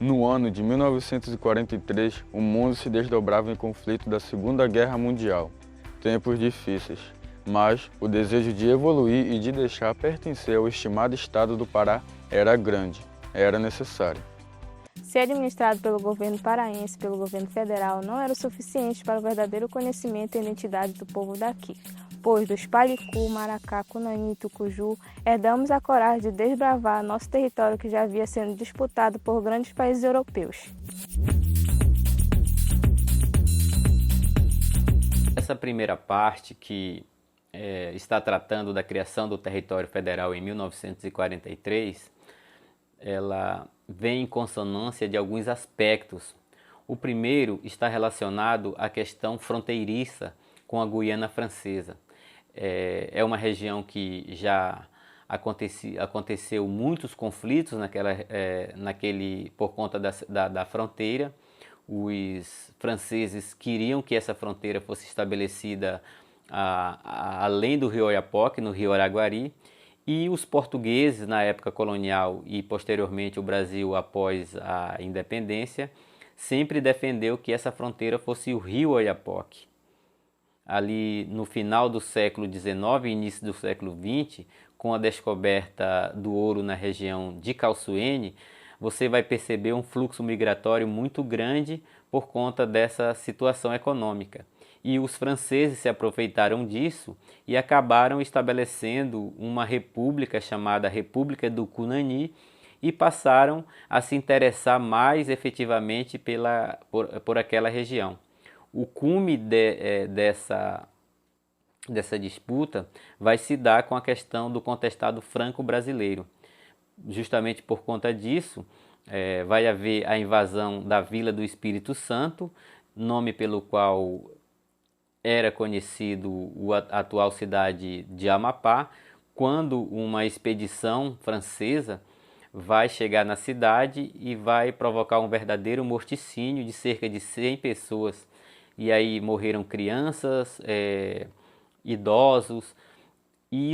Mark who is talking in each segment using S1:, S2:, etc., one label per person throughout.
S1: No ano de 1943, o mundo se desdobrava em conflito da Segunda Guerra Mundial. Tempos difíceis, mas o desejo de evoluir e de deixar pertencer ao estimado estado do Pará era grande, era necessário.
S2: Ser administrado pelo governo paraense e pelo governo federal não era o suficiente para o verdadeiro conhecimento e identidade do povo daqui, pois dos Palicu, Maracá, Cunani e Tucuju, herdamos a coragem de desbravar nosso território que já havia sendo disputado por grandes países europeus.
S3: Essa primeira parte que está tratando da criação do território federal em 1943, ela vem em consonância de alguns aspectos. O primeiro está relacionado à questão fronteiriça com a Guiana Francesa. É uma região que já aconteceu muitos conflitos por conta da fronteira. Os franceses queriam que essa fronteira fosse estabelecida além do rio Oiapoque, no rio Araguari, e os portugueses, na época colonial e posteriormente o Brasil após a independência, sempre defendeu que essa fronteira fosse o rio Oiapoque. Ali no final do século XIX e início do século XX, com a descoberta do ouro na região de Calçoene, você vai perceber um fluxo migratório muito grande por conta dessa situação econômica. E os franceses se aproveitaram disso e acabaram estabelecendo uma república chamada República do Cunani e passaram a se interessar mais efetivamente por aquela região. O cume dessa disputa vai se dar com a questão do contestado franco-brasileiro. Justamente por conta disso, vai haver a invasão da Vila do Espírito Santo, nome pelo qual era conhecido a atual cidade de Amapá, quando uma expedição francesa vai chegar na cidade e vai provocar um verdadeiro morticínio de cerca de 100 pessoas. E aí morreram crianças, idosos, e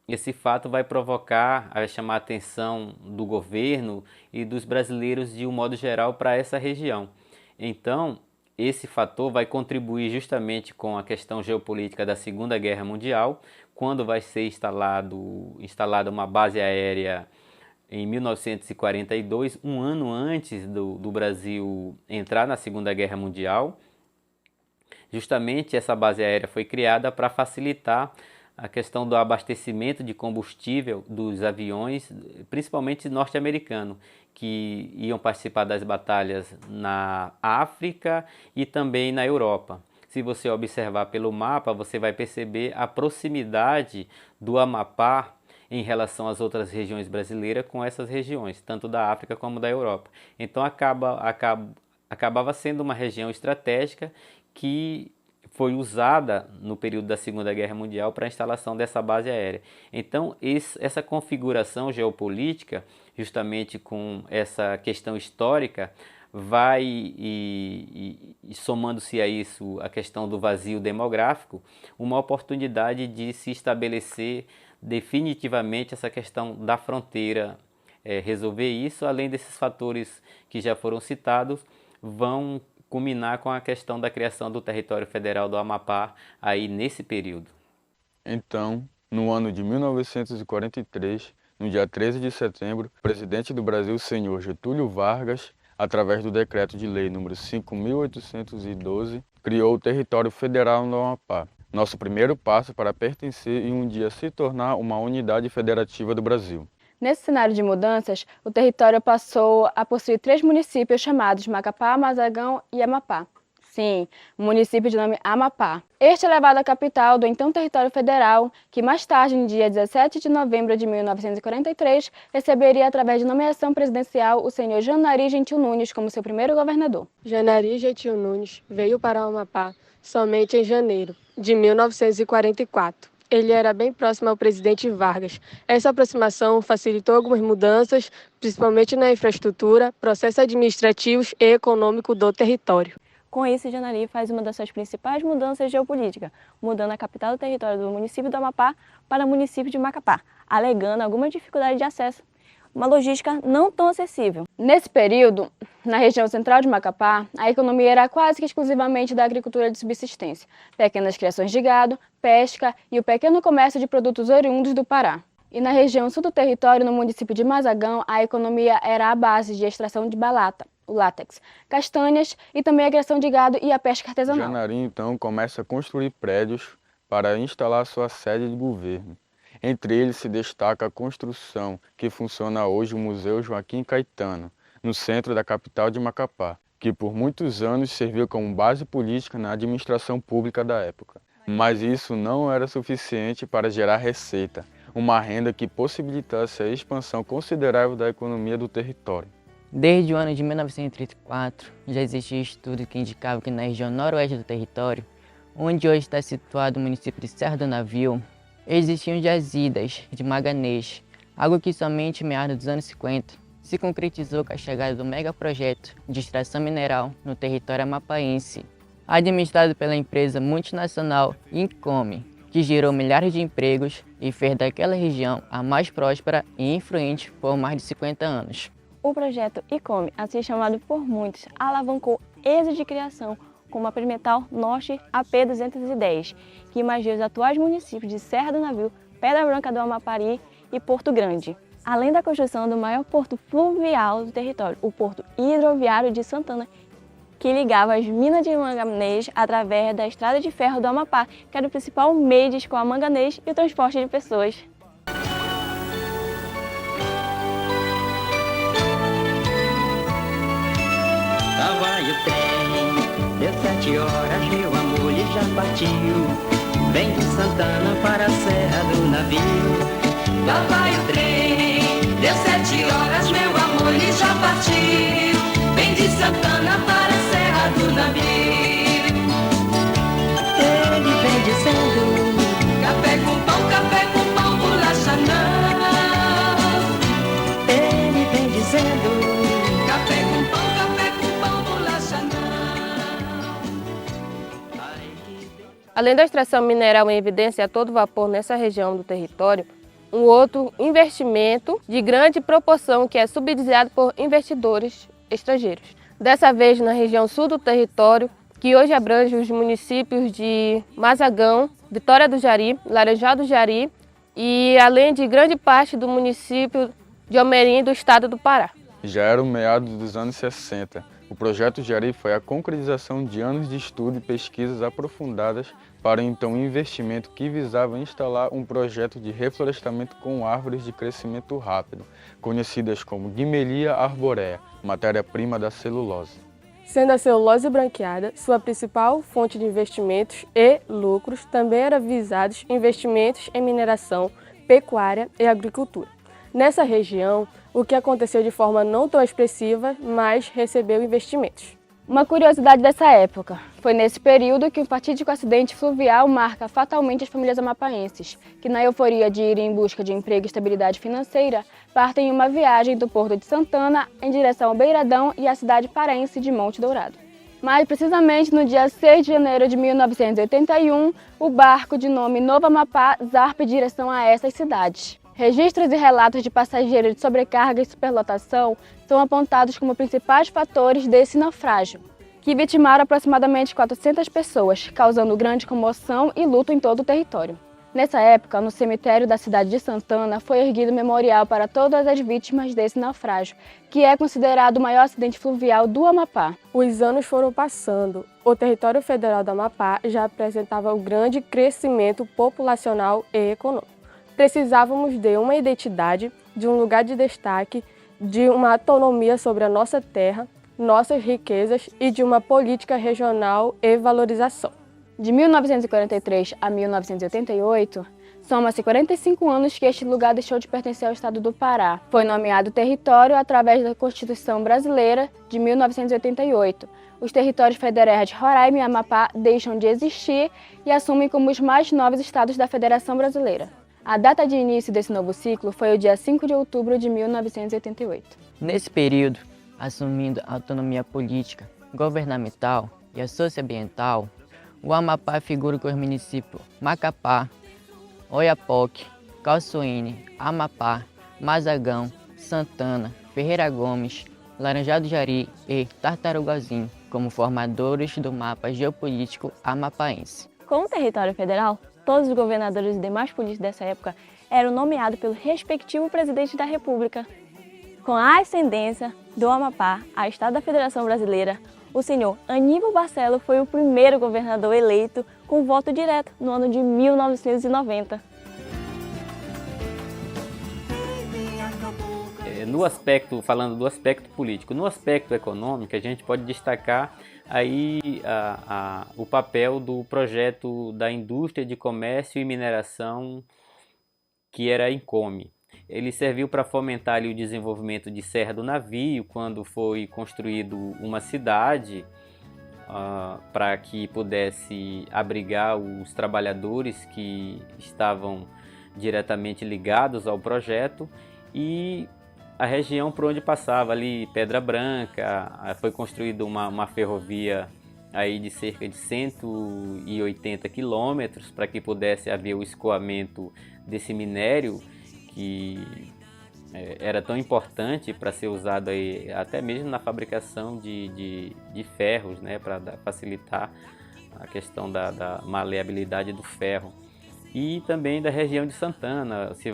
S3: esse fato vai chamar a atenção do governo e dos brasileiros de um modo geral para essa região. Então, esse fator vai contribuir justamente com a questão geopolítica da Segunda Guerra Mundial, quando vai ser instalada uma base aérea em 1942, um ano antes do Brasil entrar na Segunda Guerra Mundial. Justamente essa base aérea foi criada para facilitar a questão do abastecimento de combustível dos aviões, principalmente norte-americanos, que iam participar das batalhas na África e também na Europa. Se você observar pelo mapa, você vai perceber a proximidade do Amapá em relação às outras regiões brasileiras com essas regiões, tanto da África como da Europa. Então acabava sendo uma região estratégica que foi usada no período da Segunda Guerra Mundial para a instalação dessa base aérea. Então, essa configuração geopolítica, justamente com essa questão histórica, vai e somando-se a isso a questão do vazio demográfico, uma oportunidade de se estabelecer definitivamente essa questão da fronteira, resolver isso, além desses fatores que já foram citados, vão culminar com a questão da criação do território federal do Amapá aí nesse período.
S1: Então, no ano de 1943, no dia 13 de setembro, o presidente do Brasil, senhor Getúlio Vargas, através do decreto de lei número 5.812, criou o território federal do Amapá. Nosso primeiro passo para pertencer e um dia se tornar uma unidade federativa do Brasil.
S2: Nesse cenário de mudanças, o território passou a possuir 3 municípios chamados Macapá, Mazagão e Amapá. Sim, um município de nome Amapá. Este é levado à capital do então território federal, que mais tarde, no dia 17 de novembro de 1943, receberia através de nomeação presidencial o senhor Janari Gentil Nunes como seu primeiro governador.
S4: Janari Gentil Nunes veio para o Amapá somente em janeiro de 1944. Ele era bem próximo ao presidente Vargas. Essa aproximação facilitou algumas mudanças, principalmente na infraestrutura, processos administrativos e econômicos do território.
S2: Com isso, Janari faz uma das suas principais mudanças geopolíticas, mudando a capital do território do município do Amapá para o município de Macapá, alegando alguma dificuldade de acesso.
S5: uma logística não tão acessível.
S2: Nesse período, na região central de Macapá, a economia era quase que exclusivamente da agricultura de subsistência, pequenas criações de gado, pesca e o pequeno comércio de produtos oriundos do Pará. E na região sul do território, no município de Mazagão, a economia era a base de extração de balata, o látex, castanhas e também a criação de gado e a pesca artesanal.
S1: Janari, então, começa a construir prédios para instalar sua sede de governo. Entre eles se destaca a construção que funciona hoje o Museu Joaquim Caetano, no centro da capital de Macapá, que por muitos anos serviu como base política na administração pública da época. Mas isso não era suficiente para gerar receita, uma renda que possibilitasse a expansão considerável da economia do território.
S6: Desde o ano de 1934, já existia estudo que indicava que na região noroeste do território, onde hoje está situado o município de Serra do Navio, existiam jazidas de manganês, algo que somente em meados dos anos 50 se concretizou com a chegada do megaprojeto de extração mineral no território amapaense, administrado pela empresa multinacional Income, que gerou milhares de empregos e fez daquela região a mais próspera e influente por mais de 50 anos.
S5: O projeto ICOME, assim chamado por muitos, alavancou êxito de criação como a Perimetral Norte AP-210, que imagia os atuais municípios de Serra do Navio, Pedra Branca do Amapari e Porto Grande. Além da construção do maior porto fluvial do território, o Porto Hidroviário de Santana, que ligava as minas de manganês através da estrada de ferro do Amapá, que era o principal meio de escoar manganês e o transporte de pessoas.
S7: Lá vai o trem, deu 7 horas, meu amor, ele já partiu. Vem de Santana para a Serra do Navio. Lá vai o trem, deu 7 horas, meu amor, ele já partiu. Vem de Santana para a Serra do Navio. Ele vem dizendo: café com pão, bolacha não. Ele vem dizendo: café com pão, bolacha não.
S4: Além da extração mineral em evidência a todo vapor nessa região do território, um outro investimento de grande proporção que é subsidiado por investidores estrangeiros. Dessa vez na região sul do território, que hoje abrange os municípios de Mazagão, Vitória do Jari, Laranjal do Jari e além de grande parte do município de Almerim do estado do Pará.
S1: Já era o meados dos anos 60. O projeto Jari foi a concretização de anos de estudo e pesquisas aprofundadas para então um investimento que visava instalar um projeto de reflorestamento com árvores de crescimento rápido, conhecidas como Guimelia arborea, matéria-prima da celulose.
S4: Sendo a celulose branqueada sua principal fonte de investimentos e lucros, também eram visados investimentos em mineração, pecuária e agricultura. Nessa região, o que aconteceu de forma não tão expressiva, mas recebeu investimentos.
S2: Uma curiosidade dessa época, foi nesse período que um fatídico acidente fluvial marca fatalmente as famílias amapaenses, que na euforia de ir em busca de emprego e estabilidade financeira, partem em uma viagem do Porto de Santana em direção ao Beiradão e à cidade paraense de Monte Dourado. Mais precisamente no dia 6 de janeiro de 1981, o barco de nome Novo Amapá zarpa em direção a essas cidades. Registros e relatos de passageiros de sobrecarga e superlotação são apontados como principais fatores desse naufrágio, que vitimaram aproximadamente 400 pessoas, causando grande comoção e luto em todo o território. Nessa época, no cemitério da cidade de Santana, foi erguido um memorial para todas as vítimas desse naufrágio, que é considerado o maior acidente fluvial do Amapá.
S4: Os anos foram passando. O território federal do Amapá já apresentava um grande crescimento populacional e econômico. Precisávamos de uma identidade, de um lugar de destaque, de uma autonomia sobre a nossa terra, nossas riquezas e de uma política regional e valorização.
S2: De 1943 a 1988, soma-se 45 anos que este lugar deixou de pertencer ao estado do Pará. Foi nomeado território através da Constituição Brasileira de 1988. Os territórios federais de Roraima e Amapá deixam de existir e assumem como os mais novos estados da Federação Brasileira. A data de início desse novo ciclo foi o dia 5 de outubro de 1988.
S6: Nesse período, assumindo a autonomia política, governamental e socioambiental, o Amapá figura com os municípios Macapá, Oiapoque, Calçoene, Amapá, Mazagão, Santana, Ferreira Gomes, Laranjal do Jari e Tartarugazinho como formadores do mapa geopolítico amapaense.
S5: Com o território federal, todos os governadores e demais políticos dessa época eram nomeados pelo respectivo presidente da República. Com a ascendência do Amapá ao Estado da Federação Brasileira, o senhor Aníbal Barcelo foi o primeiro governador eleito com voto direto no ano de 1990.
S3: Falando do aspecto político, no aspecto econômico, a gente pode destacar aí o papel do projeto da indústria de comércio e mineração, que era a Income. Ele serviu para fomentar ali o desenvolvimento de Serra do Navio, quando foi construído uma cidade para que pudesse abrigar os trabalhadores que estavam diretamente ligados ao projeto, e a região por onde passava ali, Pedra Branca, foi construída uma ferrovia aí de cerca de 180 quilômetros para que pudesse haver o escoamento desse minério que era tão importante para ser usado aí, até mesmo na fabricação de ferros, né, para facilitar a questão da maleabilidade do ferro. E também da região de Santana, você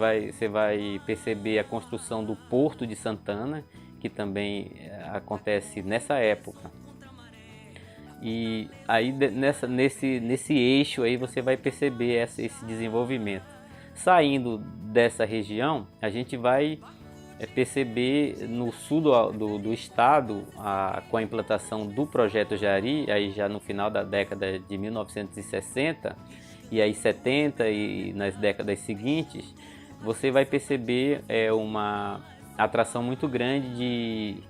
S3: vai perceber a construção do Porto de Santana, que também acontece nessa época. E aí nesse eixo aí você vai perceber esse desenvolvimento. Saindo dessa região, a gente vai perceber no sul do estado, com a implantação do Projeto Jari, aí já no final da década de 1960, e aí 70 e nas décadas seguintes, você vai perceber uma atração muito grande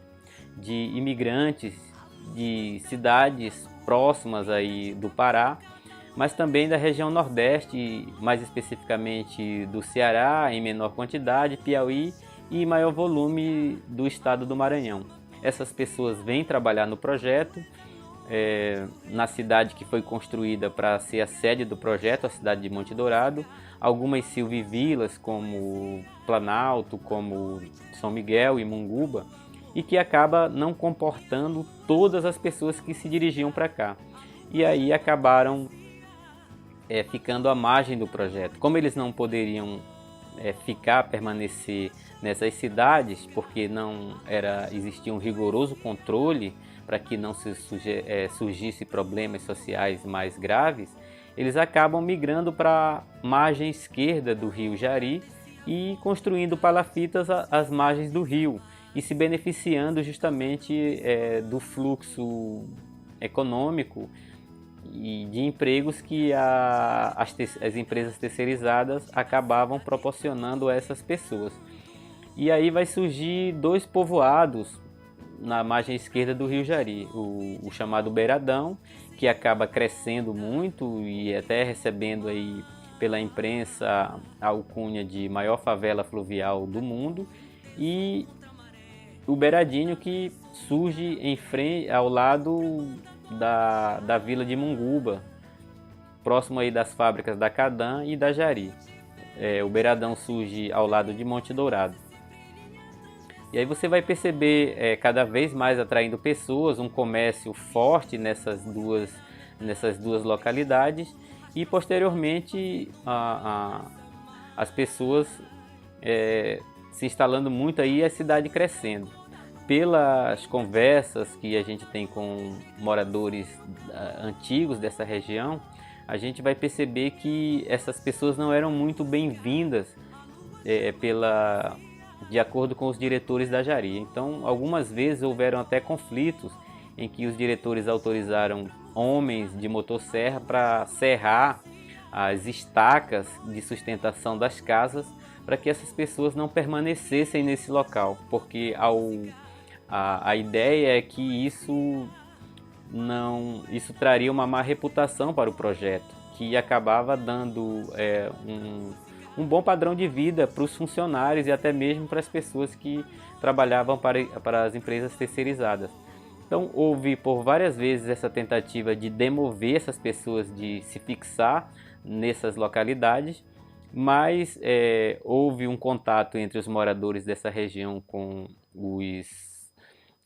S3: de imigrantes de cidades próximas aí do Pará, mas também da região Nordeste, mais especificamente do Ceará, em menor quantidade, Piauí e maior volume do estado do Maranhão. Essas pessoas vêm trabalhar no projeto, na cidade que foi construída para ser a sede do projeto, a cidade de Monte Dourado, algumas silvivilas como Planalto, como São Miguel e Munguba, e que acaba não comportando todas as pessoas que se dirigiam para cá. E aí acabaram ficando à margem do projeto. Como eles não poderiam permanecer nessas cidades, porque existia um rigoroso controle para que não surgisse problemas sociais mais graves, eles acabam migrando para a margem esquerda do rio Jari e construindo palafitas às margens do rio e se beneficiando justamente do fluxo econômico e de empregos que as empresas terceirizadas acabavam proporcionando a essas pessoas. E aí vai surgir dois povoados na margem esquerda do rio Jari, o chamado Beiradão, que acaba crescendo muito e até recebendo aí pela imprensa a alcunha de maior favela fluvial do mundo, e o Beiradinho, que surge em frente, ao lado da vila de Munguba, próximo aí das fábricas da Cadan e da Jari. O Beiradão surge ao lado de Monte Dourado. E aí você vai perceber cada vez mais atraindo pessoas, um comércio forte nessas duas localidades, e posteriormente as pessoas se instalando muito aí e a cidade crescendo. Pelas conversas que a gente tem com moradores antigos dessa região, a gente vai perceber que essas pessoas não eram muito bem-vindas de acordo com os diretores da Jari. Então, algumas vezes houveram até conflitos em que os diretores autorizaram homens de motosserra para serrar as estacas de sustentação das casas para que essas pessoas não permanecessem nesse local, porque a ideia é que isso traria uma má reputação para o projeto, que acabava dando um bom padrão de vida para os funcionários e até mesmo para as pessoas que trabalhavam para as empresas terceirizadas. Então houve por várias vezes essa tentativa de demover essas pessoas de se fixar nessas localidades, mas houve um contato entre os moradores dessa região com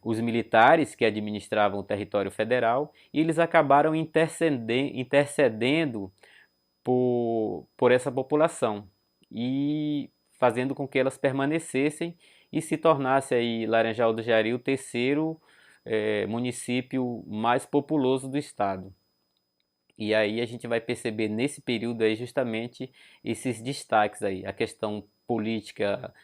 S3: os militares que administravam o território federal, e eles acabaram intercedendo por essa população e fazendo com que elas permanecessem e se tornasse aí Laranjal do Jari o terceiro município mais populoso do estado. E aí a gente vai perceber nesse período aí justamente esses destaques aí, a questão política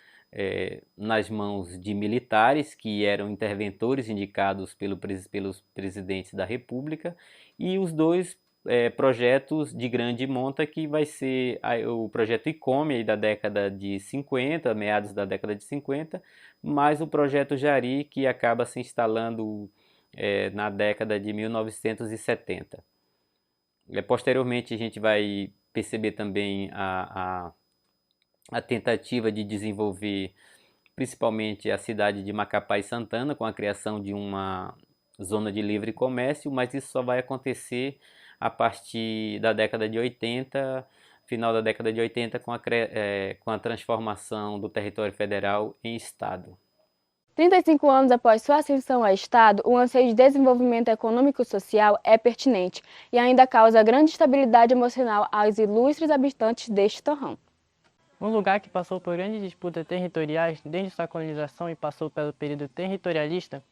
S3: nas mãos de militares que eram interventores indicados pelos presidentes da República, e os dois projetos de grande monta, que vai ser o projeto ICOME aí da década de 50, meados da década de 50, mais o projeto Jari, que acaba se instalando na década de 1970. Posteriormente a gente vai perceber também a tentativa de desenvolver principalmente a cidade de Macapá e Santana, com a criação de uma zona de livre comércio, mas isso só vai acontecer a partir da década de 80, final da década de 80, com a transformação do território federal em estado.
S2: 35 anos após sua ascensão a Estado, o anseio de desenvolvimento econômico e social é pertinente e ainda causa grande estabilidade emocional aos ilustres habitantes deste torrão.
S6: Um lugar que passou por grandes disputas territoriais desde sua colonização e passou pelo período territorialista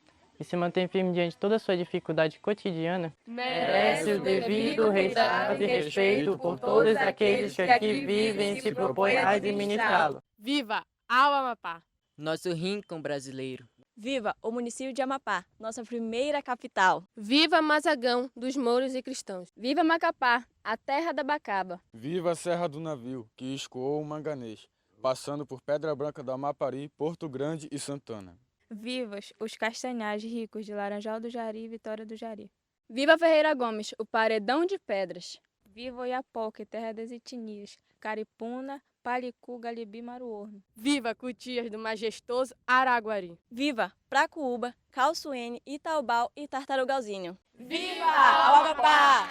S6: e se mantém firme diante de toda a sua dificuldade cotidiana, merece o devido respeito e respeito por todos aqueles que aqui vivem e se propõem a administrá-lo.
S4: Viva ao Amapá!
S6: Nosso rincão brasileiro.
S5: Viva o município de Amapá, nossa primeira capital.
S4: Viva Mazagão dos Mouros e Cristãos!
S2: Viva Macapá, a terra da Bacaba!
S1: Viva a Serra do Navio, que escoou o manganês, passando por Pedra Branca do Amapari, Porto Grande e Santana.
S8: Vivas os castanhais ricos de Laranjal do Jari e Vitória do Jari.
S2: Viva Ferreira Gomes, o paredão de pedras!
S8: Viva Oiapoque, terra das etnias, Caripuna, Palicu, Galibi, Maruorno.
S4: Viva Cutias do majestoso Araguari!
S5: Viva Pracuúba, Calçoene, Itaubal e Tartarugalzinho.
S8: Viva ao Amapá!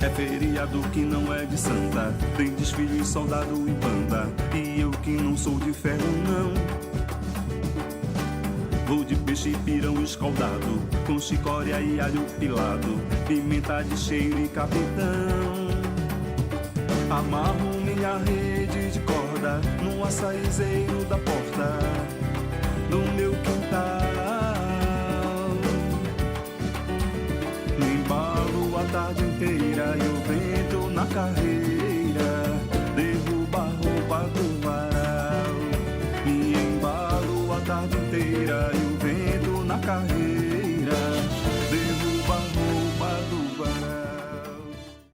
S9: É feriado que não é de santa, tem desfile e soldado em banda, e eu que não sou de ferro não. Vou de peixe pirão escaldado, com chicória e alho pilado, pimenta de cheiro e capitão. Amarro minha rede de corda no açaizeiro da porta do meu quintal. Me embalo a tarde inteira e o vento na carreira